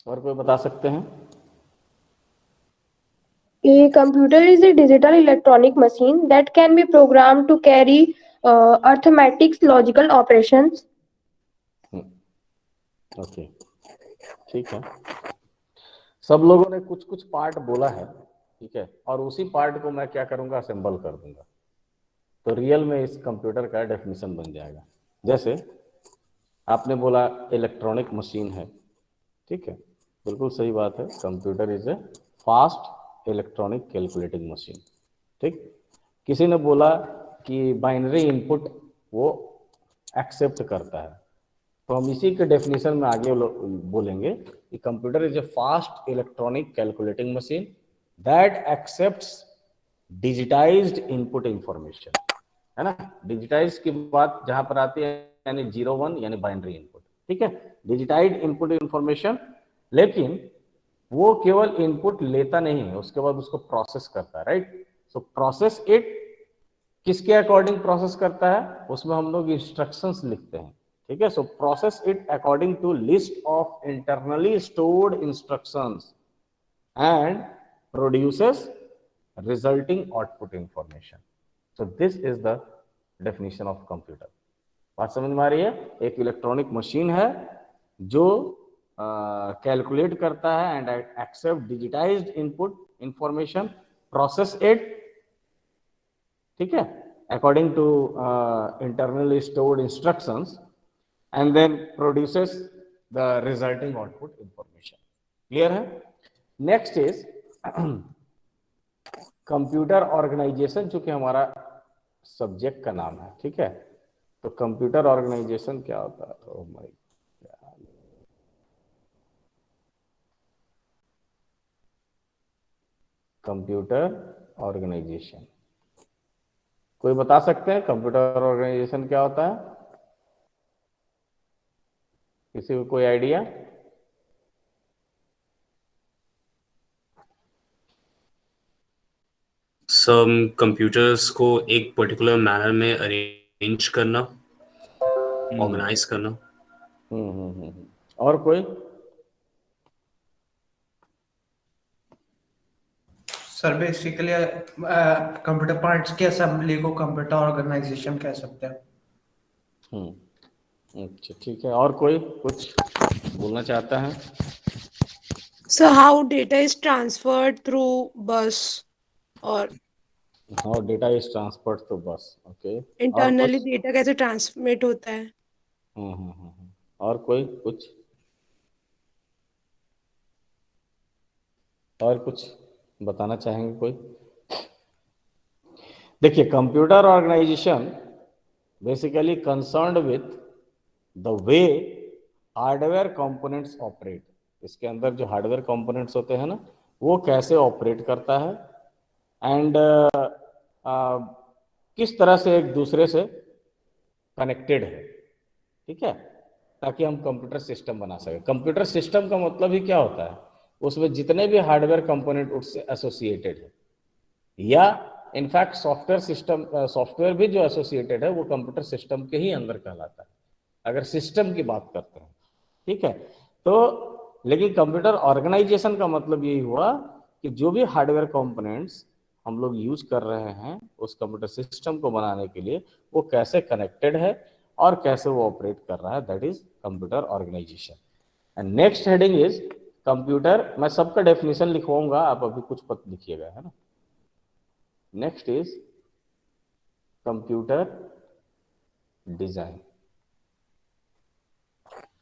और कोई बता सकते हैं? A computer is a digital electronic machine that can be programmed to carry arithmetic logical operations. Okay, ठीक है। सब लोगों ने कुछ कुछ पार्ट बोला है, ठीक है, और उसी पार्ट को मैं क्या करूंगा, असेंबल कर दूंगा, तो रियल में इस कंप्यूटर का डेफिनेशन बन जाएगा। जैसे आपने बोला इलेक्ट्रॉनिक मशीन है, ठीक है, बिल्कुल सही बात है। Computer is a fast electronic calculating machine, ठीक। किसी ने बोला कि बाइनरी इनपुट वो एक्सेप्ट करता है, तो हम इसी के डेफिनेशन में आगे बोलेंगे कि computer is a fast electronic calculating machine that accepts digitised input information, है ना। डिजिटाइज की बात जहां पर आती है यानी 0-1 यानी बाइनरी इनपुट, ठीक है, डिजिटाइज्ड इनपुट इंफॉर्मेशन। लेकिन वो केवल इनपुट लेता नहीं है, उसके बाद उसको प्रोसेस करता है, राइट। सो प्रोसेस इट किसके अकॉर्डिंग प्रोसेस करता है, उसमें हम लोग इंस्ट्रक्शंस लिखते हैं, ठीक है। So process it according to list of internally stored instructions and produces resulting output information. So this is the definition of computer. बात समझ में आ रही है? एक इलेक्ट्रॉनिक मशीन है जो कैलकुलेट करता है and accept digitised input information, process it, ठीक है, according to internally stored instructions and then produces the resulting output information. Clear है? नेक्स्ट इज कंप्यूटर ऑर्गेनाइजेशन, जो कि हमारा सब्जेक्ट का नाम है, ठीक है। तो कंप्यूटर ऑर्गेनाइजेशन क्या होता है? Oh my god, computer organisation कोई बता सकते हैं कंप्यूटर ऑर्गेनाइजेशन क्या होता है? किसी को कोई आइडिया? सब कंप्यूटर्स को एक पर्टिकुलर मैनर में अरेंज करना, ऑर्गेनाइज करना। और कोई? सर बेसिकली कंप्यूटर पार्ट्स की असेंबली को कंप्यूटर ऑर्गेनाइजेशन कह सकते हैं। अच्छा, ठीक है। और कोई कुछ बोलना चाहता है? So how data is transferred through bus or how data is transferred to bus, okay. और internally कुछ? data कैसे ट्रांसमिट होता है? और कोई कुछ? और कुछ बताना चाहेंगे कोई? देखिए, computer organization basically concerned with the way hardware components operate. इसके अंदर जो हार्डवेयर कंपोनेंट्स होते हैं ना, वो कैसे ऑपरेट करता है एंड किस तरह से एक दूसरे से कनेक्टेड है, ठीक है, ताकि हम कंप्यूटर सिस्टम बना सके। कंप्यूटर सिस्टम का मतलब ही क्या होता है, उसमें जितने भी हार्डवेयर कंपोनेंट उससे एसोसिएटेड है, या इनफैक्ट सॉफ्टवेयर सिस्टम, सॉफ्टवेयर भी जो एसोसिएटेड है वो कंप्यूटर सिस्टम के ही अंदर कहलाता है, अगर सिस्टम की बात करते हैं, ठीक है। तो लेकिन कंप्यूटर ऑर्गेनाइजेशन का मतलब यही हुआ कि जो भी हार्डवेयर कंपोनेंट्स हम लोग यूज कर रहे हैं उस कंप्यूटर सिस्टम को बनाने के लिए, वो कैसे कनेक्टेड है और कैसे वो ऑपरेट कर रहा है, that is computer organization. And next heading is computer. मैं सबका डेफिनेशन लिखवाऊंगा, आप अभी कुछ पद लिखिएगा, है ना। नेक्स्ट इज कंप्यूटर डिजाइन,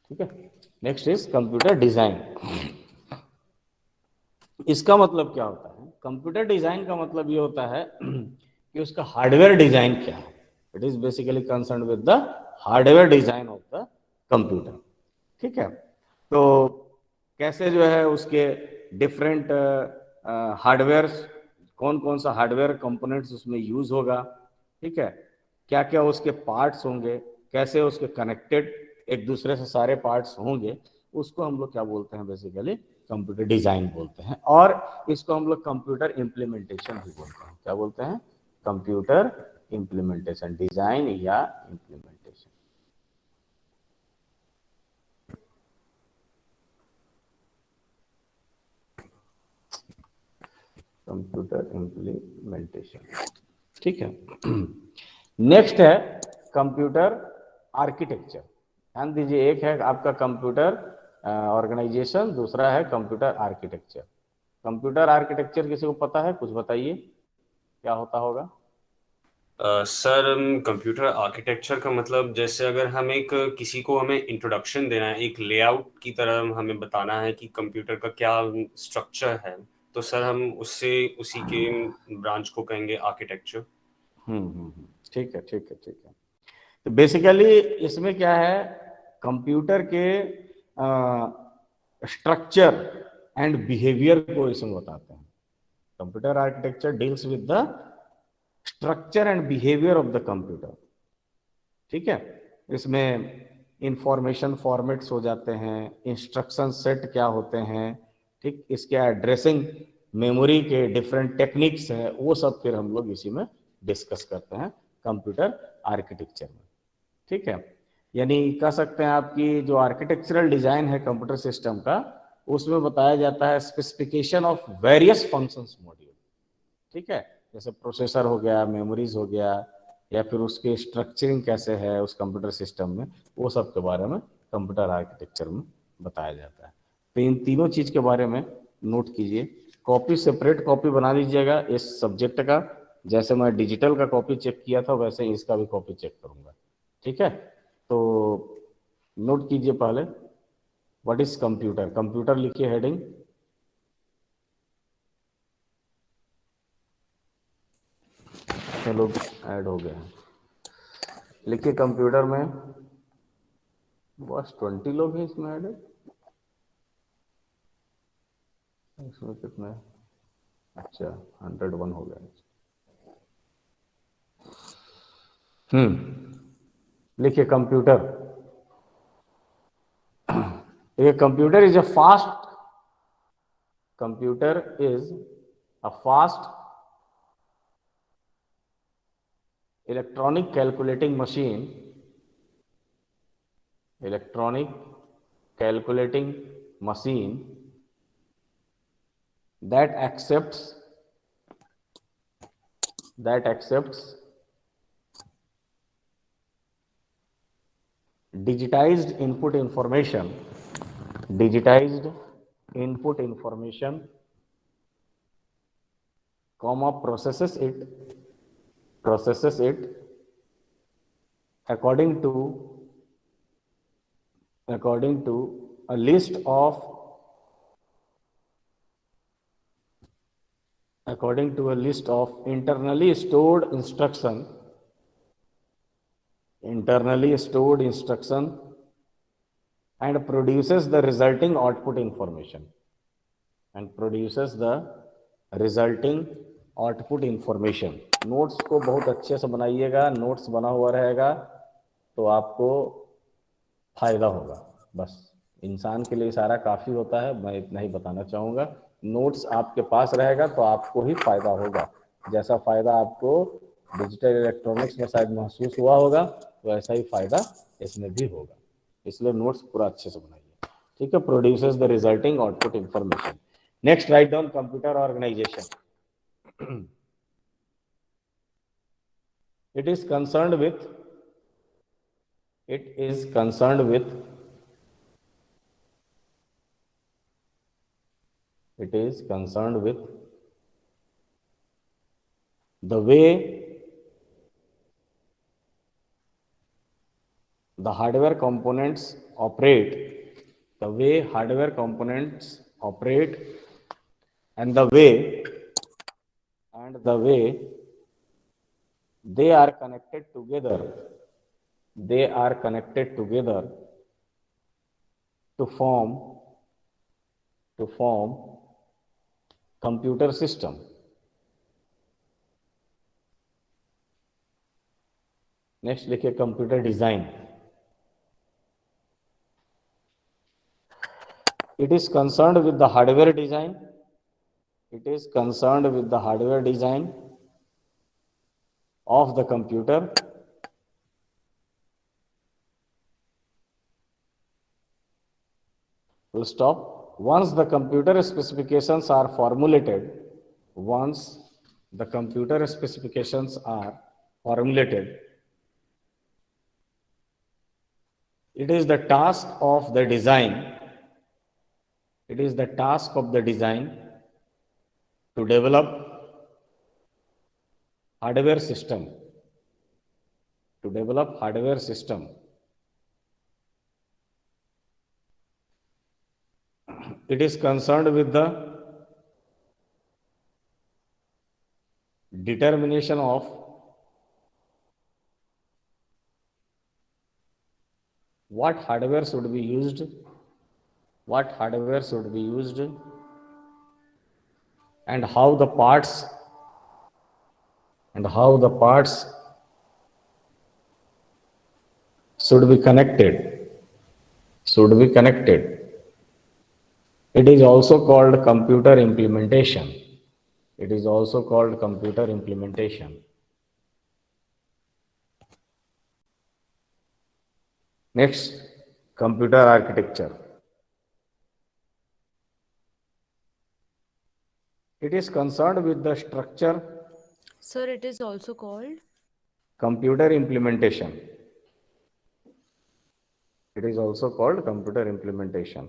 ठीक है। Next is computer design. इसका मतलब क्या होता है? कंप्यूटर डिजाइन का मतलब ये होता है कि उसका हार्डवेयर डिजाइन क्या है। It is basically concern with the hardware design of the computer, ठीक है। तो कैसे जो है उसके डिफरेंट हार्डवेयर, कौन कौन सा हार्डवेयर कंपोनेंट्स उसमें यूज होगा, ठीक है, क्या क्या उसके पार्ट्स होंगे, कैसे उसके कनेक्टेड एक दूसरे से सारे पार्ट्स होंगे, उसको हम लोग क्या बोलते हैं, बेसिकली कंप्यूटर डिजाइन बोलते हैं। और इसको हम लोग कंप्यूटर इम्प्लीमेंटेशन भी बोलते हैं। क्या बोलते हैं? कंप्यूटर इम्प्लीमेंटेशन, डिजाइन या इम्प्लीमेंटेशन। कंप्यूटर इम्प्लीमेंटेशन, ठीक है। नेक्स्ट है कंप्यूटर आर्किटेक्चर। ध्यान दीजिए, एक है आपका कंप्यूटर ऑर्गेनाइजेशन, दूसरा है कंप्यूटर आर्किटेक्चर। कंप्यूटर आर्किटेक्चर किसी को पता है? कुछ बताइए क्या होता होगा। सर, कंप्यूटर आर्किटेक्चर का मतलब जैसे अगर हम एक किसी को हमें इंट्रोडक्शन देना है, एक लेआउट की तरह हमें बताना है कि कंप्यूटर का क्या स्ट्रक्चर है, तो सर हम उससे उसी के ब्रांच को कहेंगे आर्किटेक्चर। ठीक है, ठीक है, ठीक है। तो बेसिकली इसमें क्या है, कंप्यूटर के स्ट्रक्चर एंड बिहेवियर को इसमें बताते हैं। Computer architecture deals with the structure and behaviour of the computer, ठीक है। इसमें इंफॉर्मेशन फॉर्मेट्स हो जाते हैं, इंस्ट्रक्शन सेट क्या होते हैं, ठीक, इसके एड्रेसिंग मेमोरी के डिफरेंट टेक्निक्स हैं, वो सब फिर हम लोग इसी में डिस्कस करते हैं कंप्यूटर आर्किटेक्चर में, ठीक है। यानी कह सकते हैं आपकी जो आर्किटेक्चरल डिजाइन है कंप्यूटर सिस्टम का, उसमें बताया जाता है specification of various functions module, ठीक है। जैसे प्रोसेसर हो गया, मेमोरीज हो गया, या फिर उसके स्ट्रक्चरिंग कैसे है उस कंप्यूटर सिस्टम में, वो सब के बारे में कंप्यूटर आर्किटेक्चर में बताया जाता है। तो इन तीनों चीज के बारे में नोट कीजिए। कॉपी, सेपरेट कॉपी बना लीजिएगा इस सब्जेक्ट का। जैसे मैं डिजिटल का कॉपी चेक किया था, वैसे इसका भी कॉपी चेक करूंगा, ठीक है। तो नोट कीजिए पहले, व्हाट इज कंप्यूटर। कंप्यूटर लिखिए हेडिंग। लोग ऐड हो गए हैं, लिखिए कंप्यूटर में। बस 20 लोग हैं इसमें ऐड। इसमें कितने? अच्छा, 101 हो गए। लिखिए कंप्यूटर। ये computer is a fast electronic calculating machine that accepts digitized input information, comma, processes it according to a list of internally stored instruction and produces the resulting output information. Notes को बहुत अच्छे से बनाइएगा, notes बना हुआ रहेगा तो आपको फायदा होगा। बस इंसान के लिए इशारा काफी होता है, मैं इतना ही बताना चाहूंगा। नोट्स आपके पास रहेगा तो आपको ही फायदा होगा। जैसा फायदा आपको डिजिटल इलेक्ट्रॉनिक्स में शायद महसूस हुआ होगा, वैसा ही फायदा इसमें भी होगा। इसलिए नोट्स पूरा अच्छे से बनाइए, ठीक है। Produces the resulting output information. Next, write down computer organization. It is concerned with the way the hardware components operate, and the way they are connected together to form computer system. Next लिखिए computer design. It is concerned with the hardware design of the computer full stop. Once the computer specifications are formulated, once the computer specifications are formulated, it is the task of the design, it is the task of the design to develop hardware system, to develop hardware system. It is concerned with the determination of what hardware should be used, what hardware should be used, and how the parts should be connected, should be connected. It is also called computer implementation. It is also called computer implementation. Next, computer architecture. It is concerned with the structure. Sir, it is also called? Computer implementation. It is also called computer implementation.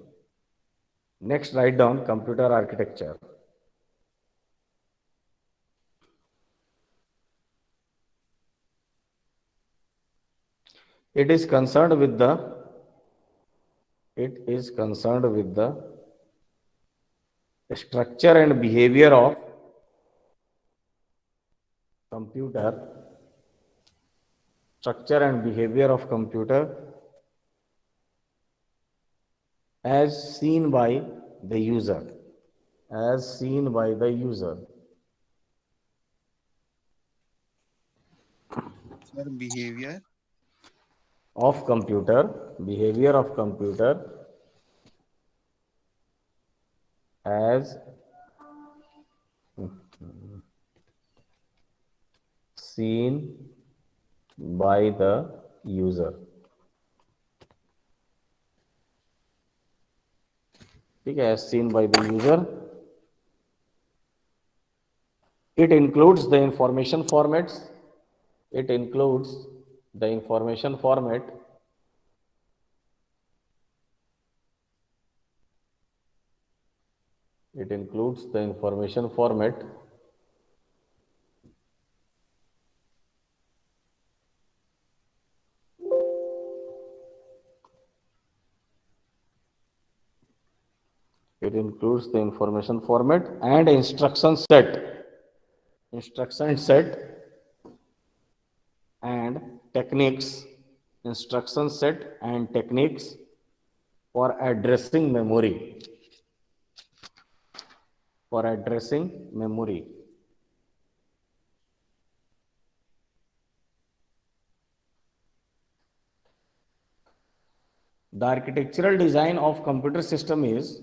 Next, write down computer architecture. It is concerned with the structure and behavior of computer, structure and behavior of computer as seen by the user, as seen by the user. Sir, behavior Of computer, behavior of computer as seen by the user. ठीक है, as seen by the user. It includes the information formats. It includes the information format. It includes the information format and instruction set and techniques, instruction set and techniques for addressing memory, for addressing memory. The architectural design of computer system is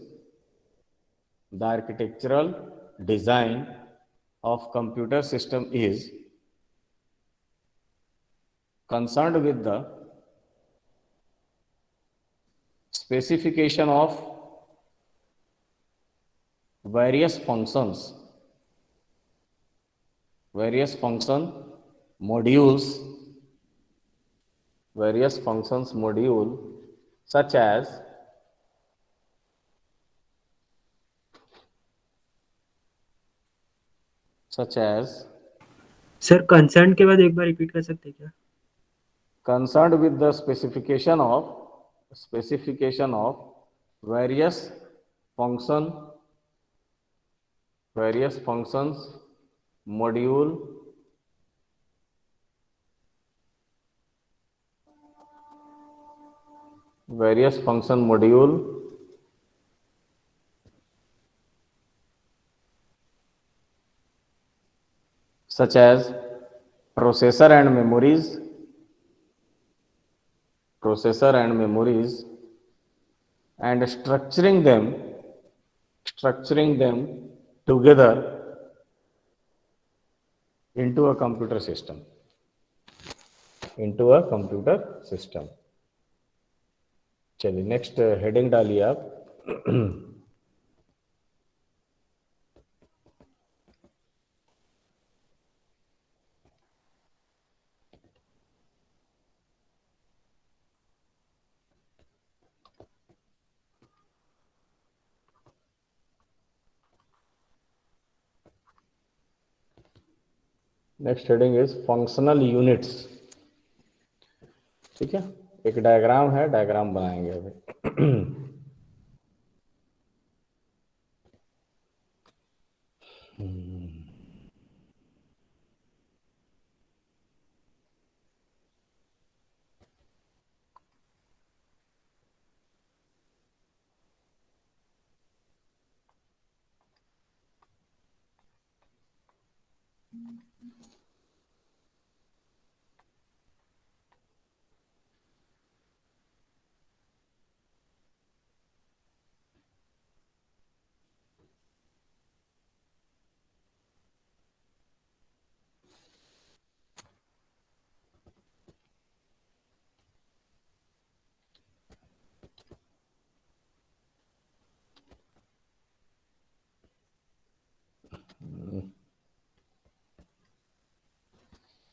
concerned with the specification of various functions, modules, such as sir concern के बाद एक बार repeat कर सकते हैं क्या? concerned with the specification of various functions, module, such as processor and memories, and structuring them together into a computer system. चलिए next heading डालिए आप. Next heading is functional units. ठीक है, एक डायग्राम है, डायग्राम बनाएंगे अभी।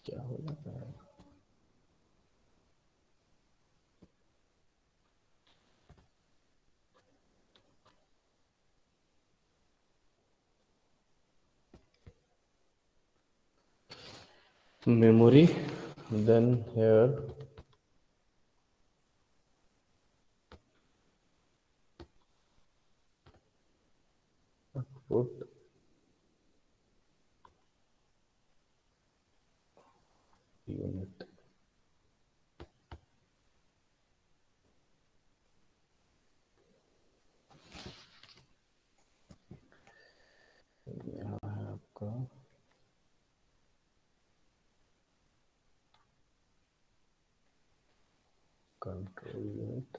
क्या हो जाता है? memory, then here put unit. यहाँ है आपका कंट्रोल यूनिट।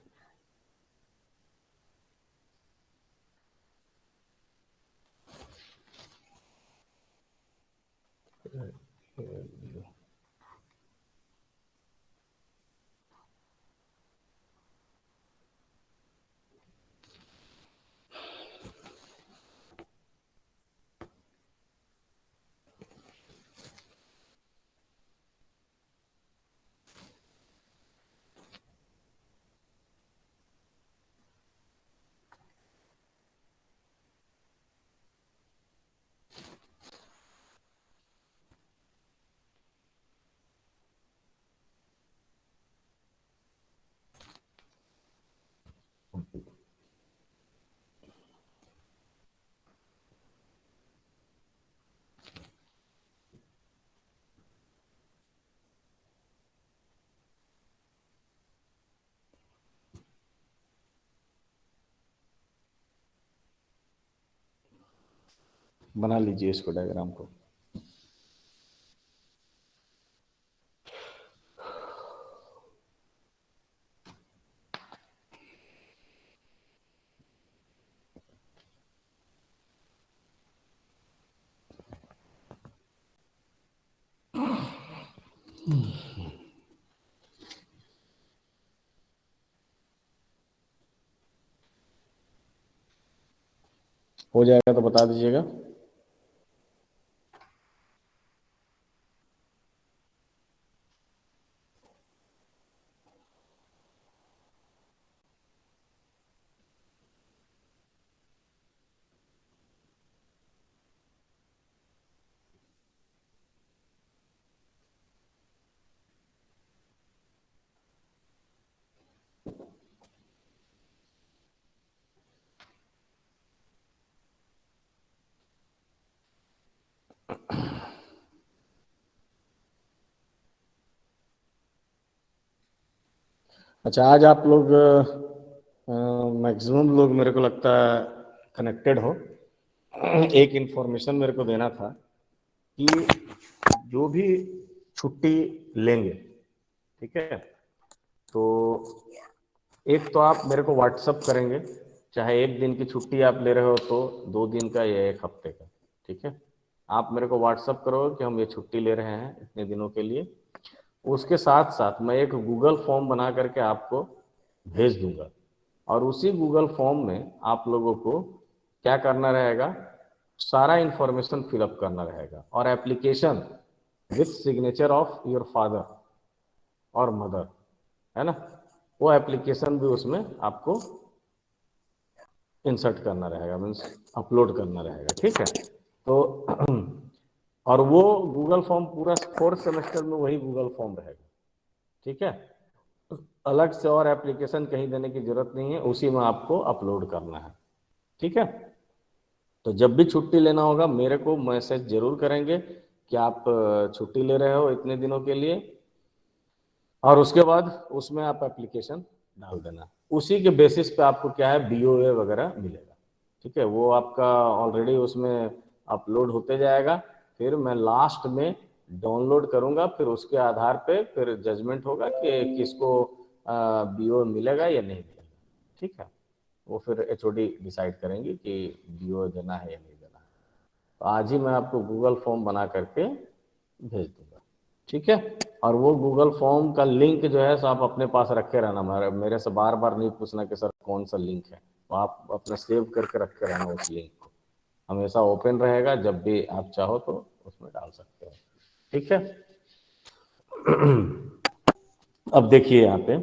बना लीजिए इसको, डायग्राम को। हो जाएगा तो बता दीजिएगा। अच्छा, आज आप लोग मैक्सिमम लोग मेरे को लगता है कनेक्टेड हो। एक इंफॉर्मेशन मेरे को देना था कि जो भी छुट्टी लेंगे, ठीक है, तो एक तो आप मेरे को व्हाट्सअप करेंगे, चाहे एक दिन की छुट्टी आप ले रहे हो तो 2 दिन का या 1 हफ्ते का, ठीक है। आप मेरे को व्हाट्सअप करोगे कि हम ये छुट्टी ले रहे हैं इतने दिनों के लिए। उसके साथ साथ मैं एक गूगल फॉर्म बना करके आपको भेज दूंगा, और उसी गूगल फॉर्म में आप लोगों को क्या करना रहेगा, सारा इंफॉर्मेशन फिलअप करना रहेगा, और application with signature of your father और मदर, है ना, वो एप्लीकेशन भी उसमें आपको इंसर्ट करना रहेगा, मीन्स अपलोड करना रहेगा, ठीक है। तो और वो गूगल फॉर्म पूरा 4th सेमेस्टर में वही गूगल फॉर्म रहेगा, ठीक है। अलग से और एप्लीकेशन कहीं देने की जरूरत नहीं है, उसी में आपको अपलोड करना है, ठीक है। तो जब भी छुट्टी लेना होगा मेरे को मैसेज जरूर करेंगे कि आप छुट्टी ले रहे हो इतने दिनों के लिए, और उसके बाद उसमें आप एप्लीकेशन डाल देना। उसी के बेसिस पे आपको क्या है BOA वगैरह मिलेगा, ठीक है। वो आपका ऑलरेडी उसमें अपलोड होते जाएगा, फिर मैं लास्ट में डाउनलोड करूंगा, फिर उसके आधार पे फिर जजमेंट होगा कि किसको BOA मिलेगा या नहीं मिलेगा, ठीक है। वो फिर HOD डिसाइड करेंगे कि BOA देना है या नहीं देना है। तो आज ही मैं आपको गूगल फॉर्म बना करके भेज दूंगा, ठीक है। और वो गूगल फॉर्म का लिंक जो है सो आप अपने पास रखे रहना, मेरे से बार बार नहीं पूछना कि सर कौन सा लिंक है, तो आप अपना सेव करके रखे रहना उस लिंक को, हमेशा ओपन रहेगा, जब भी आप चाहो तो उसमें डाल सकते हो, ठीक है। अब देखिए यहाँ पे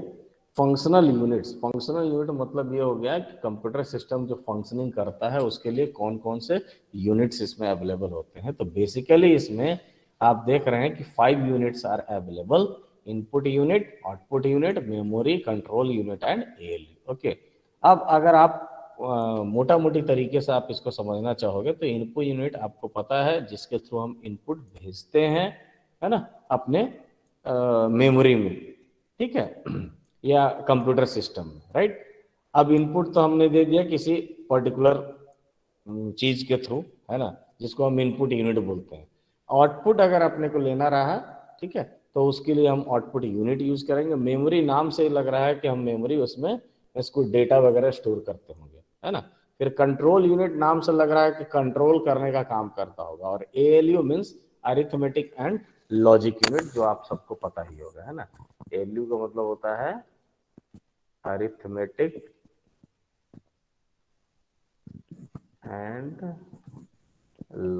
फंक्शनल यूनिट्स। फंक्शनल यूनिट मतलब ये हो गया कि कंप्यूटर सिस्टम जो फंक्शनिंग करता है उसके लिए कौन कौन से यूनिट्स इसमें अवेलेबल होते हैं। तो बेसिकली इसमें आप देख रहे हैं कि 5 units are available: input unit, output unit, memory, control unit and ALU। Okay, अब अगर आप मोटा मोटी तरीके से आप इसको समझना चाहोगे तो इनपुट यूनिट आपको पता है जिसके थ्रू हम इनपुट भेजते हैं, है ना, अपने मेमोरी में, ठीक है, या कंप्यूटर सिस्टम में, राइट। अब इनपुट तो हमने दे दिया किसी पर्टिकुलर चीज के थ्रू, है ना, जिसको हम इनपुट यूनिट बोलते हैं। आउटपुट अगर अपने को लेना रहा है, ठीक है, तो उसके लिए हम आउटपुट यूनिट यूज करेंगे। मेमोरी नाम से लग रहा है कि हम मेमोरी उसमें इसको डेटा वगैरह स्टोर करते होंगे, है ना। फिर कंट्रोल यूनिट नाम से लग रहा है कि कंट्रोल करने का काम करता होगा। और ALU means arithmetic and logic unit, जो आप सबको पता ही होगा, है ना। ALU का मतलब होता है arithmetic and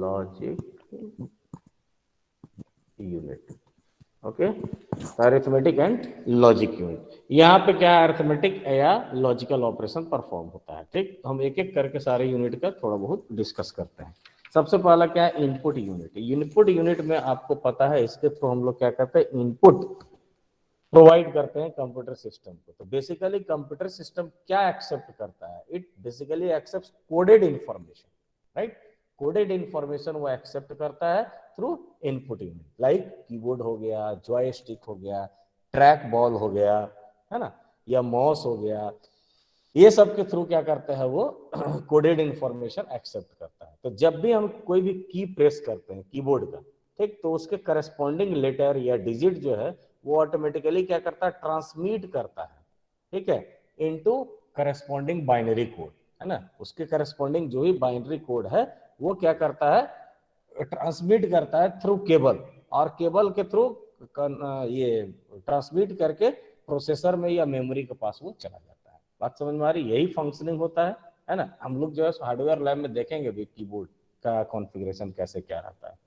logic unit. Okay, arithmetic and logic unit, यहाँ पे क्या है, अरिथमेटिक या लॉजिकल ऑपरेशन परफॉर्म होता है, ठीक। हम एक एक करके सारे यूनिट का थोड़ा बहुत डिस्कस करते हैं। सबसे पहला क्या है, इनपुट यूनिट। इनपुट यूनिट में आपको पता है इसके थ्रू हम लोग क्या करते हैं, इनपुट प्रोवाइड करते हैं कंप्यूटर सिस्टम को। तो बेसिकली कंप्यूटर सिस्टम क्या एक्सेप्ट करता है, it basically accept coded information, right. Coded information वो एक्सेप्ट करता है through input unit, like keyboard हो गया, जॉयस्टिक हो गया, ट्रैक बॉल हो गया, है ना, या माउस हो गया। ये सब के थ्रू क्या करता है वो कोडेड इंफॉर्मेशन एक्सेप्ट करता है। तो जब भी हम कोई भी की प्रेस करते हैं कीबोर्ड का, ठीक, तो उसके करस्पॉन्डिंग लेटर या डिजिट जो है वो ऑटोमेटिकली क्या करता है, ट्रांसमिट करता है, ठीक है, इनटू करस्पॉन्डिंग बाइनरी कोड, है ना। उसके करस्पॉन्डिंग जो ही बाइनरी कोड है वो क्या करता है, ट्रांसमिट करता है थ्रू केबल, और केबल के थ्रू ये ट्रांसमिट करके प्रोसेसर में या मेमोरी के पास वो चला जाता है। बात समझ में आ रही, यही फंक्शनिंग होता है ना। हम लोग जो है हार्डवेयर लैब में देखेंगे भी कीबोर्ड का कॉन्फ़िगरेशन कैसे क्या रहता है।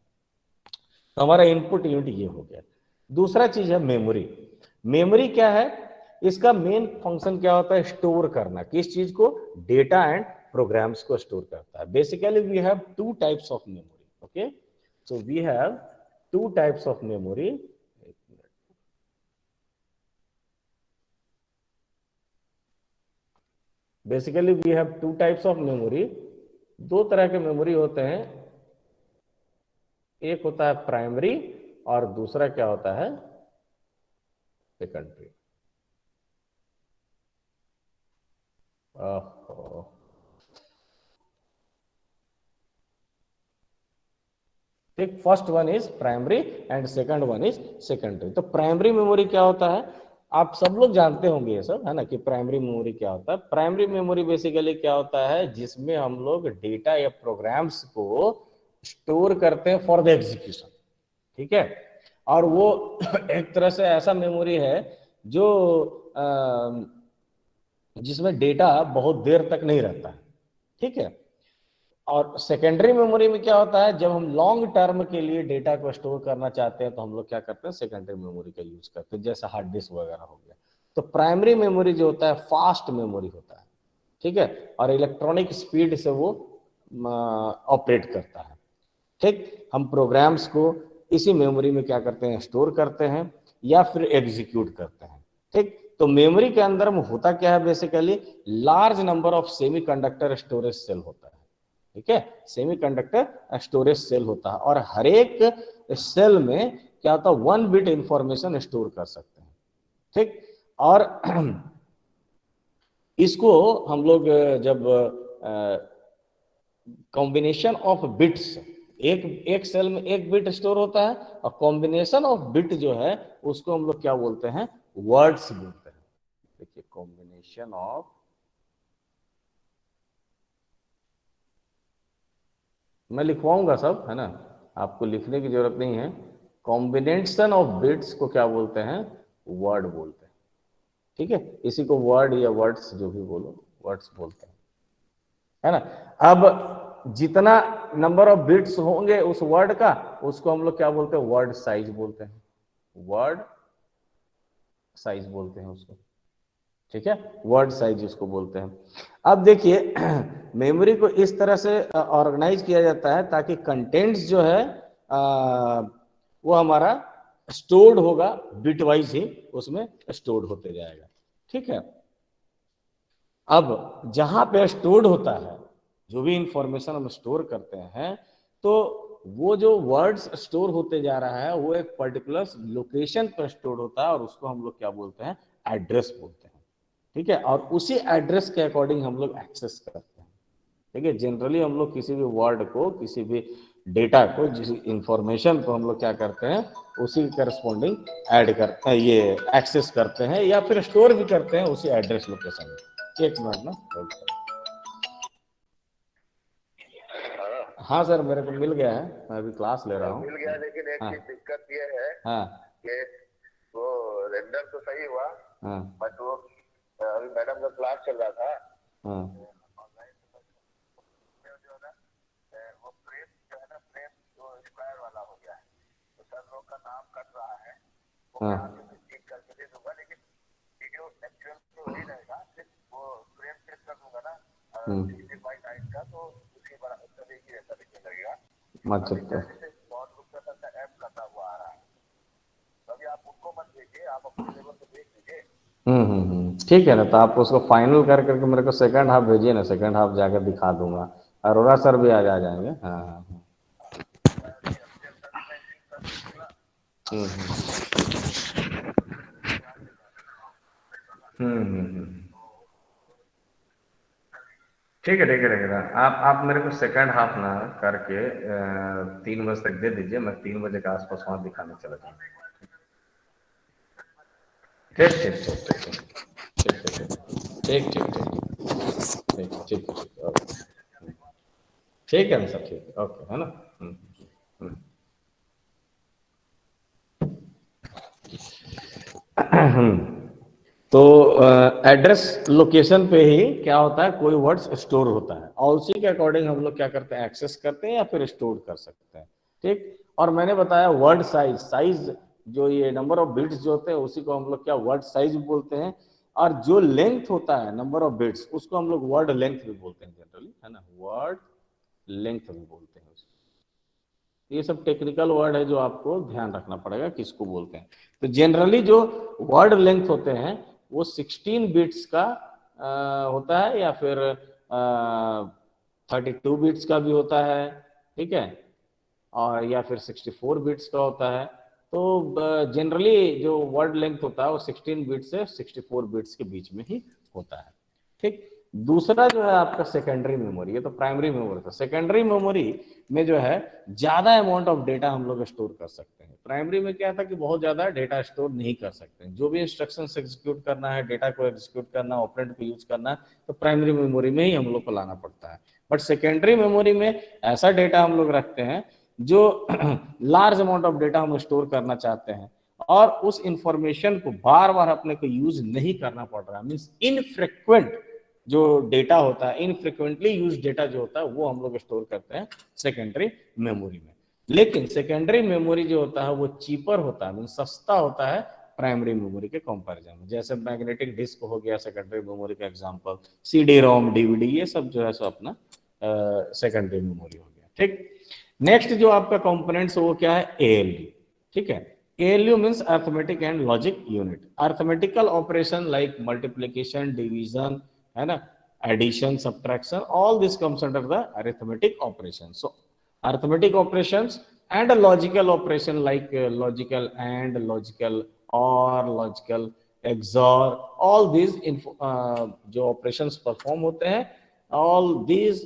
तो हमारा इनपुट यूनिट ये हो गया। दूसरा चीज है मेमोरी। मेमोरी क्या है, इसका मेन फंक्शन क्या होता है, स्टोर करना। किस चीज को, डेटा एंड प्रोग्राम्स को स्टोर करता है। Basically we have two types of memory, okay, so we have two types of memory. Basically we have two types of memory. दो तरह के मेमोरी होते हैं, एक होता है प्राइमरी और दूसरा क्या होता है, सेकेंडरी। ठीक, first one is primary and second one is secondary. तो प्राइमरी मेमोरी क्या होता है, आप सब लोग जानते होंगे ये सब, है ना, कि प्राइमरी मेमोरी क्या होता है। प्राइमरी मेमोरी बेसिकली क्या होता है, जिसमें हम लोग डेटा या प्रोग्राम्स को स्टोर करते हैं फॉर द एग्जीक्यूशन, ठीक है। और वो एक तरह से ऐसा मेमोरी है जो जिसमें डेटा बहुत देर तक नहीं रहता है, ठीक है। और सेकेंडरी मेमोरी में क्या होता है, जब हम लॉन्ग टर्म के लिए डेटा को स्टोर करना चाहते हैं तो हम लोग क्या करते हैं, सेकेंडरी मेमोरी का यूज करते हैं, जैसे हार्ड डिस्क वगैरह हो गया। तो प्राइमरी मेमोरी जो होता है फास्ट मेमोरी होता है, ठीक है, और इलेक्ट्रॉनिक स्पीड से वो ऑपरेट करता है, ठीक, हम प्रोग्राम्स को इसी मेमोरी में क्या करते हैं, स्टोर करते हैं या फिर एग्जीक्यूट करते हैं। ठीक, तो मेमोरी के अंदर में होता क्या है, basically large number of semiconductor storage cell होता है। ठीक है, सेमीकंडक्टर स्टोरेज सेल होता है और हर एक सेल में क्या होता है, 1 बिट इंफॉर्मेशन स्टोर कर सकते हैं। ठीक, और इसको हम लोग जब कॉम्बिनेशन ऑफ बिट्स, एक सेल में एक बिट स्टोर होता है और कॉम्बिनेशन ऑफ बिट जो है उसको हम लोग क्या बोलते हैं, वर्ड्स बोलते हैं। देखिए, कॉम्बिनेशन ऑफ, मैं लिखवाऊंगा सब, है ना, आपको लिखने की जरूरत नहीं है। कॉम्बिनेशन ऑफ बिट्स को क्या बोलते हैं, वर्ड बोलते हैं। ठीक है, इसी को वर्ड या वर्ड्स जो भी बोलो, वर्ड्स बोलते हैं, है ना। अब जितना नंबर ऑफ बिट्स होंगे उस वर्ड का, उसको हम लोग क्या बोलते हैं, वर्ड साइज बोलते हैं, वर्ड साइज बोलते हैं उसको। ठीक है, वर्ड साइज उसको बोलते हैं। अब देखिए, मेमोरी को इस तरह से ऑर्गेनाइज किया जाता है ताकि कंटेंट्स जो है वो हमारा स्टोर्ड होगा, बिट वाइज ही उसमें स्टोर्ड होते जाएगा। ठीक है, अब जहां पे स्टोर्ड होता है, जो भी इंफॉर्मेशन हम स्टोर करते हैं, तो वो जो वर्ड्स स्टोर होते जा रहा है वो एक पर्टिकुलर लोकेशन पर स्टोर होता है और उसको हम लोग क्या बोलते हैं, एड्रेस बोलते हैं। ठीक है, और उसी एड्रेस के अकॉर्डिंग हम लोग एक्सेस करते हैं। ठीक है, जनरली हम लोग किसी भी वर्ड को, किसी भी डेटा को, जिस इंफॉर्मेशन को हम लोग क्या करते हैं, उसी के करस्पॉन्डिंग ऐड करते हैं, ये एक्सेस करते हैं या फिर स्टोर भी करते हैं उसी एड्रेस लोकेशन में। एक मिनट ना, हाँ सर, मेरे को मिल गया है, मैं अभी क्लास ले रहा हूँ। मिल गया, लेकिन एक चीज दिक्कत ये है कि वो रेंडर तो सही हुआ, बट वो अभी मैडम का क्लास चल रहा था, ऑनलाइन जो है ना, वो फ्रेम जो है ना, फ्रेम जो स्क्वायर वाला हो गया है, तो सर लोग का नाम कट रहा है, वो मैं आपको ठीक करके दे दूंगा, लेकिन वीडियो एक्चुअल तो वही रहेगा, सिर्फ वो फ्रेम सेट कर दूंगा ना 16:9 का, तो उसी बड़ा तरीके से लगेगा। अच्छा, बहुत लोग का ऐप करता हुआ आ रहा है, तभी आप उनको मत देखिए, आप अपने लेवल पे देख लीजिए। ठीक है ना, तो आप उसको फाइनल कर करके मेरे को सेकंड हाफ भेजिए ना, सेकंड हाफ जाकर दिखा दूंगा। अरोड़ा सर भी आ जाएंगे। हाँ। ठीक है, ठीक है, ठीक है। आप मेरे को सेकंड हाफ ना करके 3 बजे तक दे दीजिए, मैं 3 बजे के आसपास वहां दिखाने चला जाऊंगा। ठीक ठीक ठीक ठीक ठीक ठीक ठीक ठीक ठीक ठीक ठीक है ना सर, ठीक है, ओके, है ना। तो एड्रेस लोकेशन पे ही क्या होता है, कोई वर्ड्स स्टोर होता है और उसी के अकॉर्डिंग हम लोग क्या करते हैं, एक्सेस करते हैं या फिर स्टोर कर सकते हैं। ठीक, और मैंने बताया वर्ड साइज, साइज जो ये नंबर ऑफ बिट्स जो होते हैं उसी को हम लोग क्या वर्ड साइज बोलते हैं, और जो लेंथ होता है नंबर ऑफ बिट्स उसको हम लोग वर्ड लेंथ भी बोलते हैं जनरली, है ना, वर्ड लेंथ भी बोलते हैं उसको। ये सब टेक्निकल वर्ड है जो आपको ध्यान रखना पड़ेगा किसको बोलते हैं। तो जनरली जो वर्ड लेंथ होते हैं वो 16 बिट्स का होता है या फिर 32 बिट्स का भी होता है। ठीक है, और या फिर 64 बिट्स का होता है। तो जनरली जो वर्ड लेंथ होता है वो 16 बिट से 64 बिट्स के बीच में ही होता है। ठीक, दूसरा जो है आपका सेकेंडरी मेमोरी, ये तो प्राइमरी मेमोरी था। सेकेंडरी मेमोरी में जो है ज्यादा अमाउंट ऑफ डेटा हम लोग स्टोर कर सकते हैं। प्राइमरी में क्या था कि बहुत ज्यादा डेटा स्टोर नहीं कर सकते हैं, जो भी इंस्ट्रक्शन एग्जीक्यूट करना है, डेटा को एग्जीक्यूट करना, ऑपरेंड को यूज करना है, तो प्राइमरी मेमोरी में ही हम लोग को लाना पड़ता है। बट सेकेंडरी मेमोरी में ऐसा डेटा हम लोग रखते हैं जो लार्ज अमाउंट ऑफ डेटा हम स्टोर करना चाहते हैं और उस इंफॉर्मेशन को बार बार अपने को यूज नहीं करना पड़ रहा है, मीन्स इनफ्रीक्वेंट जो डेटा होता है, इनफ्रीक्वेंटली यूज डेटा जो होता है वो हम लोग स्टोर करते हैं सेकेंडरी मेमोरी में। लेकिन सेकेंडरी मेमोरी जो होता है वो चीपर होता है, मीन्स सस्ता होता है प्राइमरी मेमोरी के कंपैरिजन में। जैसे मैग्नेटिक डिस्क हो गया सेकेंडरी मेमोरी का एग्जांपल, CD रोम, DVD, ये सब जो है सो अपना सेकेंडरी मेमोरी हो गया। ठीक। नेक्स्ट जो आपका कंपोनेंट्स वो क्या है, ALU। ठीक है, ALU means arithmetic and logic unit. Arithmetical operation like multiplication, division, है ना, addition, subtraction, all this comes under the arithmetic operation. So arithmetic operations and a logical operation like logical and, logical or, logical XOR, all these जो operations perform होते हैं, all these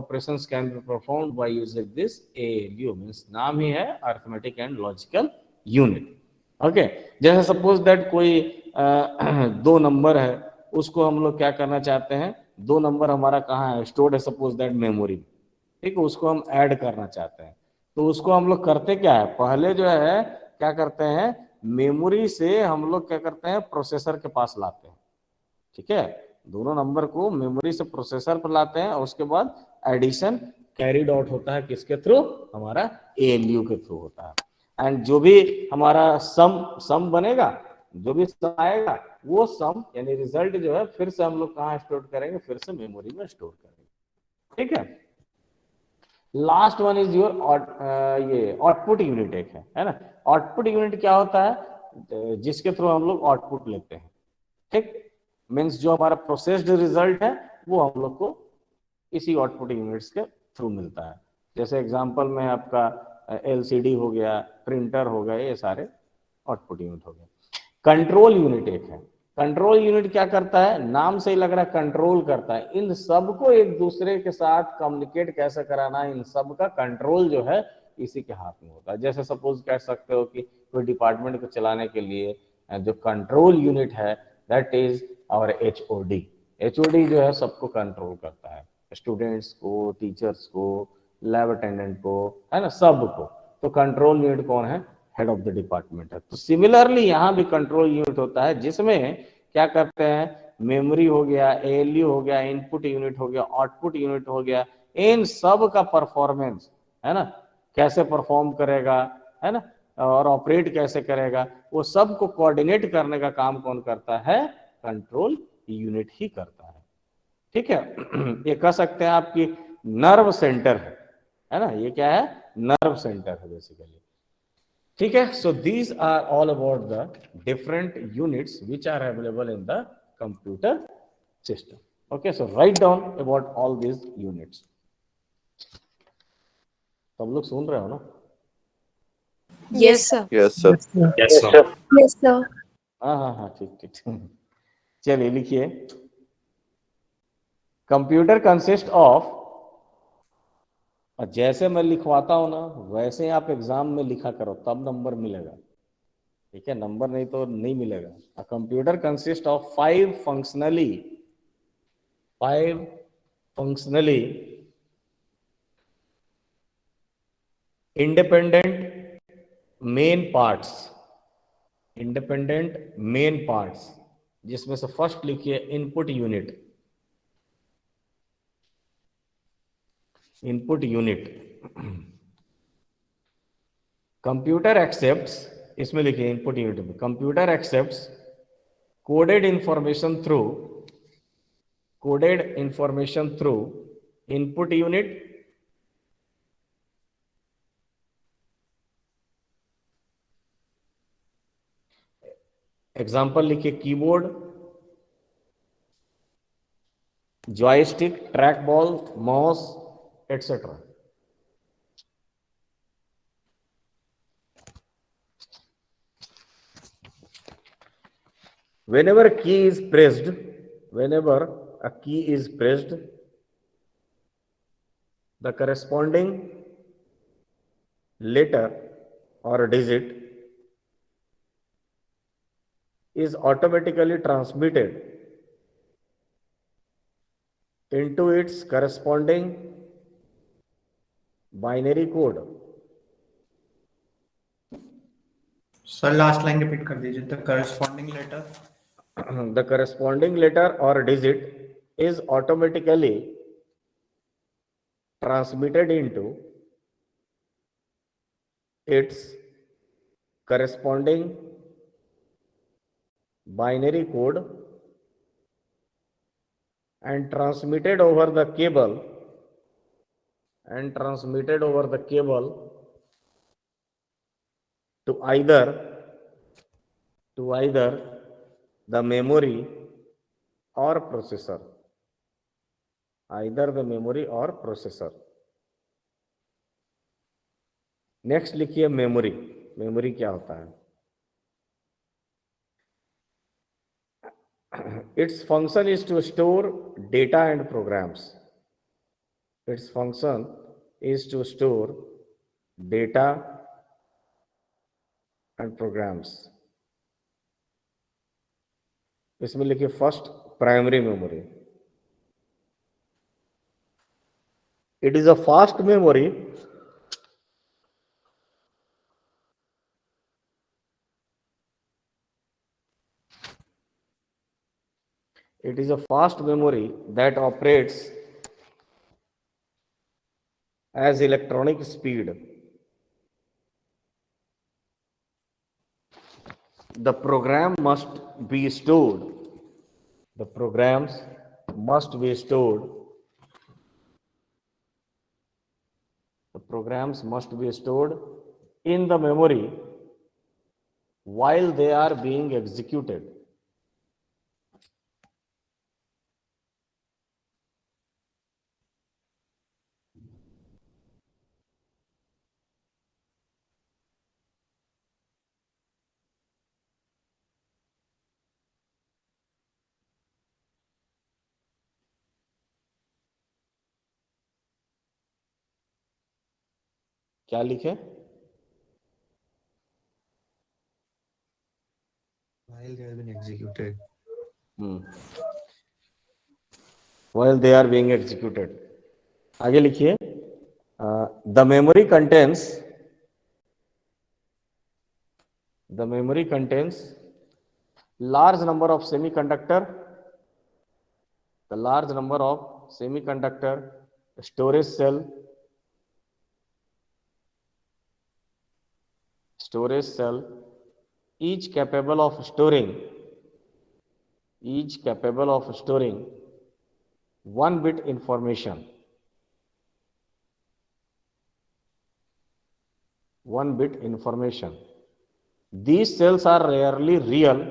operations can be performed by using this ALU, means नाम ही है arithmetic and logical unit। Okay, जैसे suppose that कोई दो number है, उसको हम लोग क्या करना चाहते हैं, दो नंबर हमारा कहाँ है, स्टोर्ड है सपोज दैट मेमोरी, ठीक है, उसको हम ऐड करना चाहते हैं। तो उसको हम लोग करते क्या है, पहले जो है क्या करते हैं, मेमोरी से हम लोग क्या करते हैं, प्रोसेसर के पास लाते हैं। ठीक है, दोनों नंबर को मेमोरी से प्रोसेसर पर लाते हैं, और उसके बाद एडिशन कैरीड आउट होता है किसके थ्रू, हमारा ALU के थ्रू होता है। एंड जो भी हमारा सम बनेगा, जो भी सम आएगा, वो सम यानी रिजल्ट जो है फिर से हम लोग कहाँ स्टोर करेंगे, फिर से मेमोरी में स्टोर करेंगे। ठीक है, लास्ट वन इज योर ये आउटपुट यूनिट एक है ना। आउटपुट यूनिट क्या होता है, जिसके थ्रू हम लोग आउटपुट लेते हैं। ठीक, मीन्स जो हमारा प्रोसेस्ड रिजल्ट है वो हम लोग को इसी आउटपुट यूनिट्स के थ्रू मिलता है। जैसे एग्जांपल में आपका LCD हो गया, प्रिंटर हो गया, ये सारे आउटपुट यूनिट हो गए। कंट्रोल यूनिट एक है। कंट्रोल यूनिट क्या करता है, नाम से ही लग रहा है कंट्रोल करता है, इन सबको एक दूसरे के साथ कम्युनिकेट कैसे कराना है, इन सब का कंट्रोल जो है इसी के हाथ में होता है। जैसे सपोज कह सकते हो कि कोई डिपार्टमेंट को चलाने के लिए जो कंट्रोल यूनिट है that is our HOD। HOD जो है सबको कंट्रोल करता है, स्टूडेंट्स को, टीचर्स को, लैब अटेंडेंट को, है ना, सबको। तो कंट्रोल यूनिट कौन है, हेड ऑफ द डिपार्टमेंट है। तो सिमिलरली यहाँ भी कंट्रोल यूनिट होता है, जिसमें क्या करते हैं, मेमोरी हो गया, ALU हो गया, इनपुट यूनिट हो गया, आउटपुट यूनिट हो गया, इन सब का परफॉर्मेंस, है ना, कैसे परफॉर्म करेगा, है ना, और ऑपरेट कैसे करेगा, वो सब को कोऑर्डिनेट करने का काम कौन करता है, कंट्रोल यूनिट ही करता है। ठीक है, ये कह सकते हैं आपकी नर्व सेंटर है ना, ये क्या है, नर्व सेंटर है बेसिकली। ठीक है, so these are all about the different units which are available in the computer system. Okay, so write down about all these units. सब लोग सुन रहे हो ना? Yes, sir. Yes, sir. Yes, sir. Yes, sir. हाँ हाँ हाँ, ठीक ठीक। चलिए लिखिए, कंप्यूटर कंसिस्ट ऑफ, जैसे मैं लिखवाता हूं ना वैसे ही आप एग्जाम में लिखा करो, तब नंबर मिलेगा। ठीक है, नंबर नहीं तो नहीं मिलेगा। A computer consist of five functionally independent main parts, जिसमें से फर्स्ट लिखिए इनपुट यूनिट। कंप्यूटर एक्सेप्ट्स, इसमें लिखिए इनपुट यूनिट में, computer accepts coded information through input unit example लिखिए, keyboard, joystick, track ball, mouse, etcetera. Whenever a key is pressed, the corresponding letter or digit is automatically transmitted into its corresponding binary code. Sir last line repeat कर दीजिए, the corresponding letter. The corresponding letter or digit is automatically transmitted into its corresponding binary code and transmitted over the cable and transmitted over the cable to either the memory or processor, either the memory or processor. Next लिखिए memory. Memory क्या होता है? Its function is to store data and programs. Its function is to store data and programs. इसमें लिखिए first primary memory. It is a fast memory that operates as electronic speed. The program must be stored. The programs must be stored. The programs must be stored in the memory while they are being executed. क्या लिखे? While they have been executed. While they are being executed. आगे लिखिए. The memory contains large number of semiconductor, storage cell, each capable of storing 1 bit information. 1 bit information. These cells are rarely real.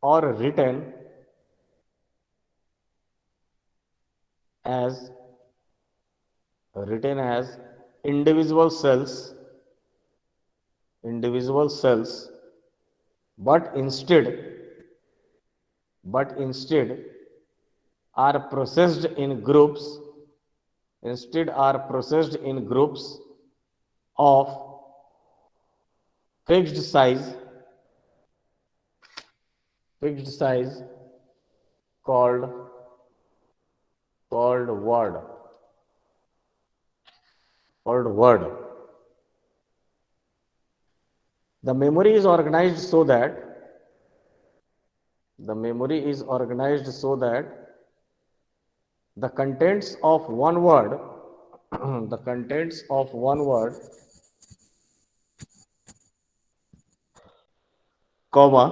Or written as individual cells, but instead are processed in groups of fixed size called word. The memory is organized so that the contents of one word comma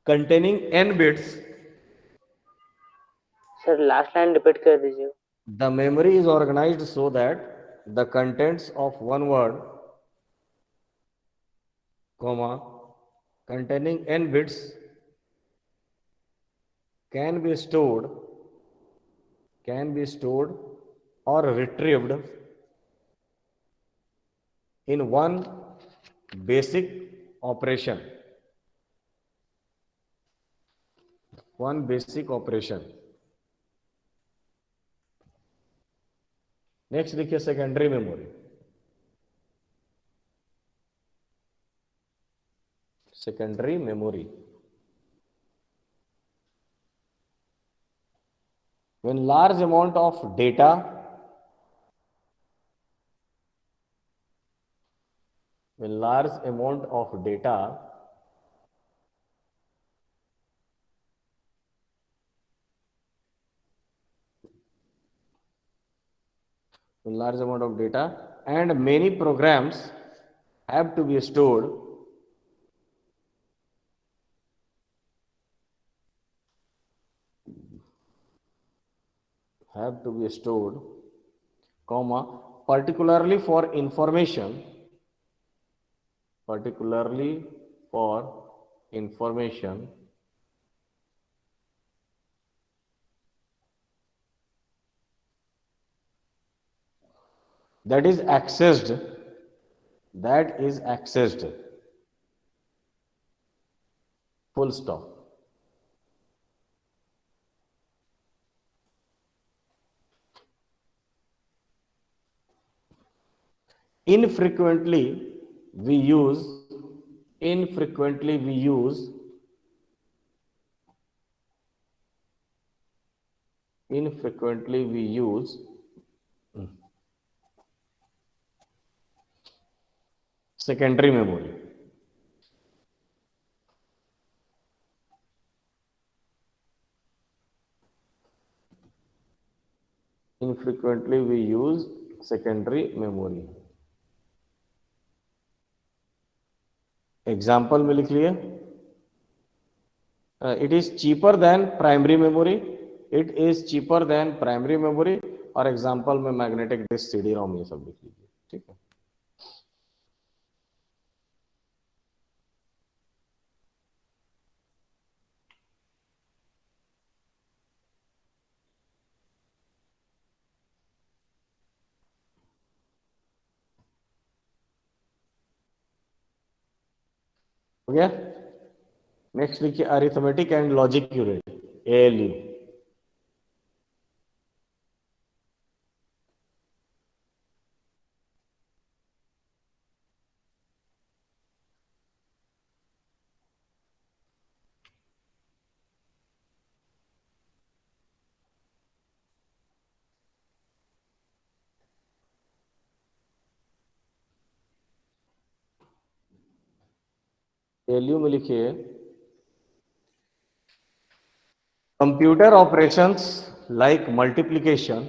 containing n bits. Sir last line repeat कर दीजिए. The memory is organized so that the contents of one word comma containing n bits can be stored or retrieved in one basic operation. Next देखिए secondary memory. when large amount of data and many programs have to be stored have to be stored, comma, particularly for information, that is accessed, full stop. Infrequently we use secondary memory. Infrequently we use secondary memory. Example में लिख लिए, it is cheaper than primary memory, और example में magnetic disk, CD ROM, ये सब लिख लीजिए, ठीक है। हो गया। नेक्स्ट लिखिए arithmetic and logic unit, ALU. ALU में लिखिए computer operations like multiplication,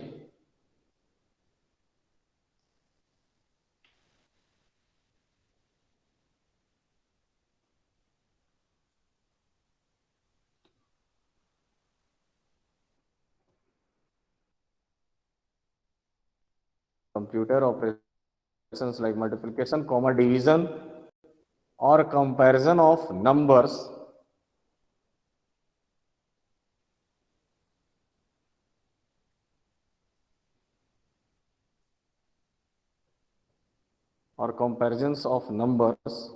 comma, division or comparison of numbers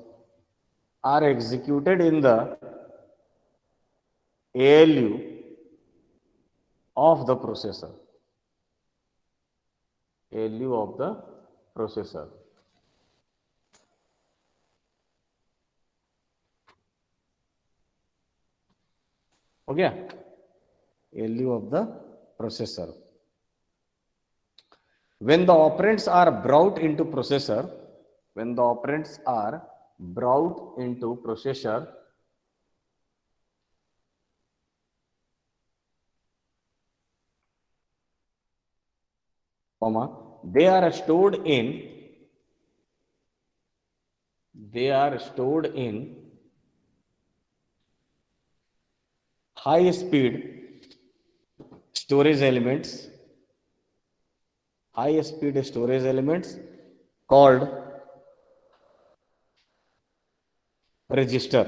are executed in the ALU of the processor. ALU of the processor. हो गया, ALU of the processor. When the operands are brought into processor, comma, they are stored in high speed storage elements, called register.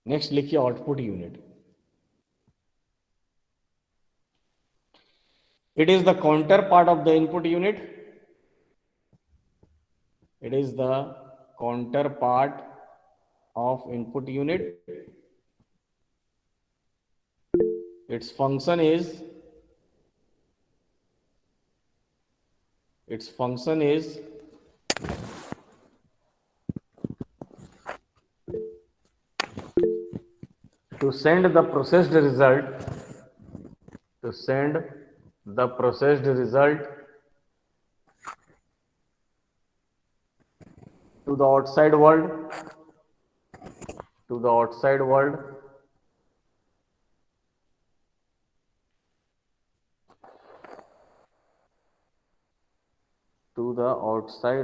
Next लिखिए output unit, it is the counterpart of the input unit, its function is to send the processed result to the outside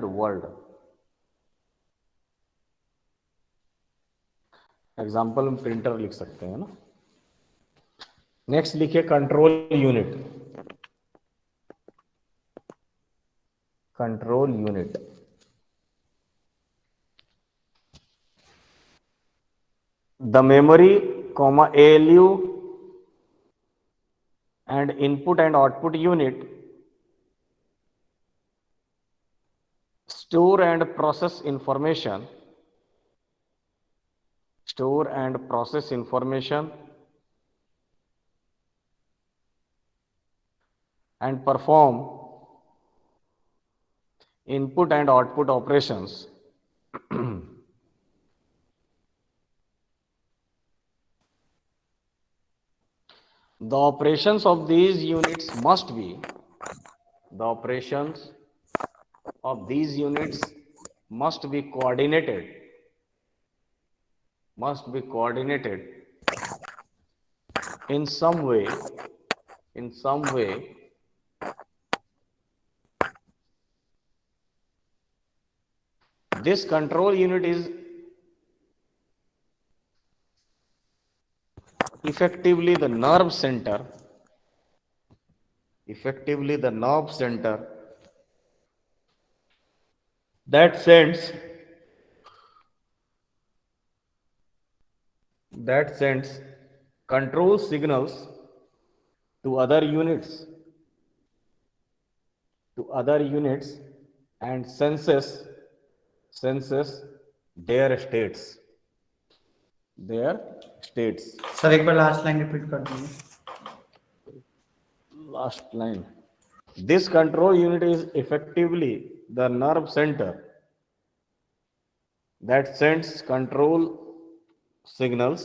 world, example में printer लिख सकते हैं ना। Next लिखिए control unit. Control unit the memory comma ALU and input and output unit store and process information and perform input and output operations the operations of these units must be coordinated in some way this control unit is effectively the nerve center that sends control signals to other units and senses their states। Sir एक बार last line repeat कर दीजिए। Last line. This control unit is effectively the nerve center that sends control signals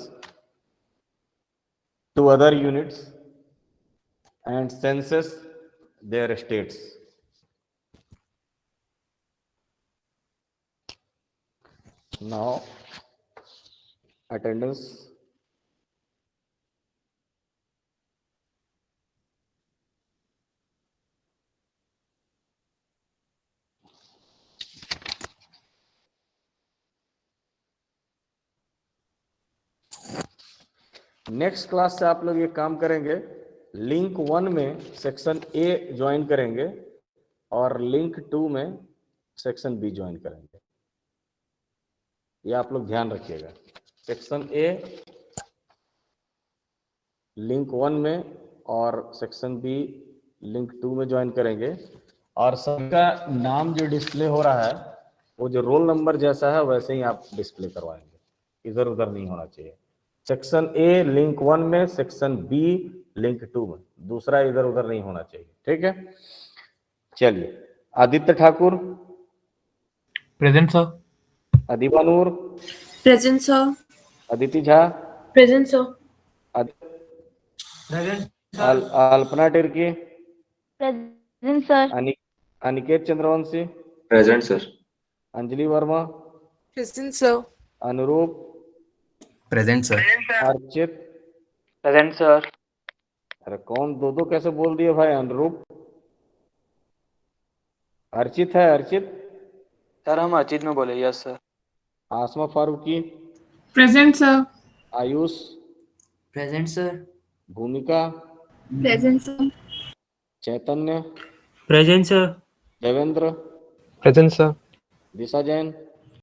to other units and senses their states। Now attendance। Next class से आप लोग ये काम करेंगे, link 1 में सेक्शन A ज्वाइन करेंगे और लिंक 2 में सेक्शन B ज्वाइन करेंगे। ये आप लोग ध्यान रखिएगा। सेक्शन A लिंक 1 में और सेक्शन B लिंक 2 में ज्वाइन करेंगे और सबका नाम जो डिस्प्ले हो रहा है वो जो रोल नंबर जैसा है वैसे ही आप डिस्प्ले करवाएंगे, इधर उधर नहीं होना चाहिए। सेक्शन A लिंक 1 में, सेक्शन B लिंक 2 में, दूसरा इधर उधर नहीं होना चाहिए। ठीक है, चलिए। Aditya Thakur present sir. Adhiba Noor Present, sir. Aditi Jha Present, sir. Alpana Tirkey present sir. Aniket Chandravanshi present sir. Anjali Verma Present, sir. Anurup present sir. Archit present sir. अरे कौन दो कैसे बोल दिए भाई? अनुरूप, अर्चित है। अर्चित सर हम अर्चित में बोले। Yes sir. Asma Farooqui Present, sir. Ayush present sir. Bhumika Present, sir. Chaitanya present sir. Devendra present sir. Disha Jain